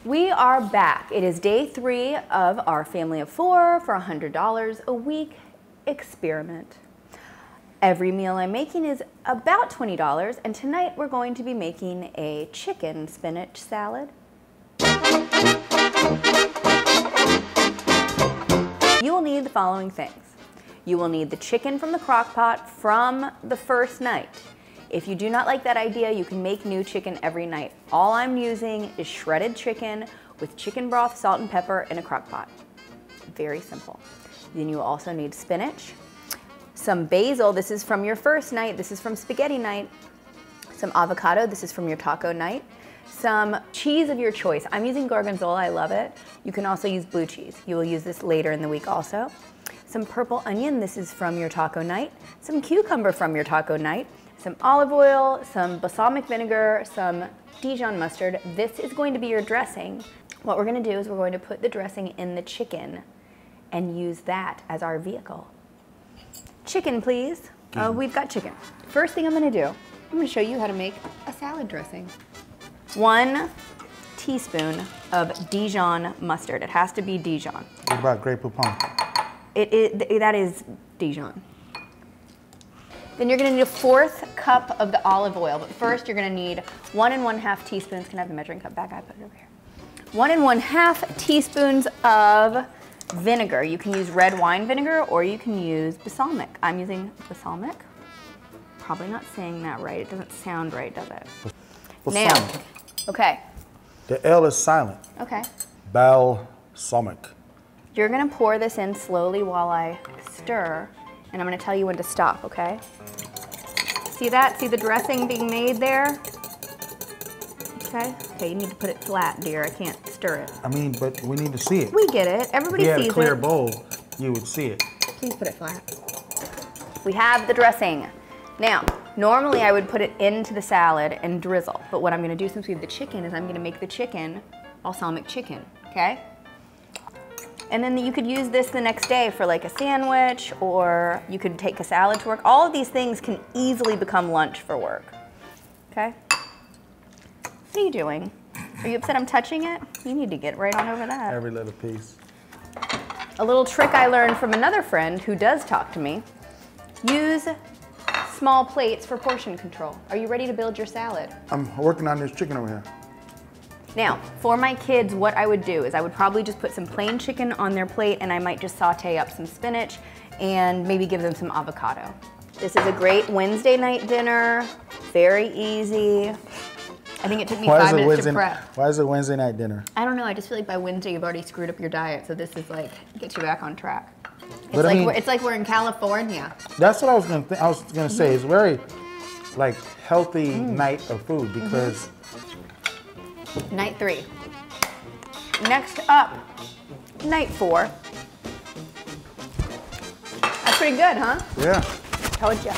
We are back. It is day 3 of our family of 4 for $100 a week experiment. Every meal I'm making is about $20, and tonight we're going to be making a chicken spinach salad. You will need the following things. You will need the chicken from the crock pot from the first night. If you do not like that idea, you can make new chicken every night. All I'm using is shredded chicken with chicken broth, salt and pepper in a crock pot. Very simple. Then you also need spinach, some basil, this is from your first night, this is from spaghetti night, some avocado, this is from your taco night, some cheese of your choice. I'm using gorgonzola, I love it. You can also use blue cheese. You will use this later in the week also. Some purple onion, this is from your taco night, some cucumber from your taco night, some olive oil, some balsamic vinegar, some DIJON mustard. This is going to be your dressing. What we're going to do is we're going to put the dressing in the chicken and use that as our vehicle. Chicken, please. We've got chicken. First thing I'm going to do, I'm going to show you how to make a salad dressing. 1 teaspoon of DIJON mustard. It has to be DIJON. What about Grey Poupon? That is DIJON. Then you're going to need a 1/4 cup of the olive oil, but first you're going to need 1 1/2 teaspoons. Can I have the measuring cup back? I put it over here. 1 1/2 teaspoons of vinegar. You can use red wine vinegar or you can use balsamic. I'm using balsamic. Probably not saying that right. It doesn't sound right, does it? Balsamic. Now, okay. The L is silent. Okay. Balsamic. You're going to pour this in slowly while I stir, and I'm going to tell you when to stop, okay? See that? See the dressing being made there? Okay. Okay, you need to put it flat, dear. I can't stir it. I mean, but we need to see it. We get it. Everybody sees it. If you had a clear bowl, you would see it. Please put it flat. We have the dressing. Now, normally I would put it into the salad and drizzle, but what I'm going to do since we have the chicken is I'm going to make the chicken balsamic chicken, okay? And then you could use this the next day for like a sandwich, or you could take a salad to work. All of these things can easily become lunch for work, okay? What are you doing? Are you upset I'm touching it? You need to get right on over that. Every little piece. A little trick I learned from another friend who does talk to me. Use small plates for portion control. Are you ready to build your salad? I'm working on this chicken over here. Now, for my kids, what I would do is I would probably just put some plain chicken on their plate, and I might just saute up some spinach and maybe give them some avocado. This is a great Wednesday night dinner, very easy. I think it took me 5 minutes to prep. Why is it Wednesday night dinner? I don't know, I just feel like by Wednesday you've already screwed up your diet, so this is like, gets you back on track. It's like we're in California. That's what I was gonna say. It's very like healthy night of food because Night 3. Next up, night 4. That's pretty good, huh? Yeah. Told ya.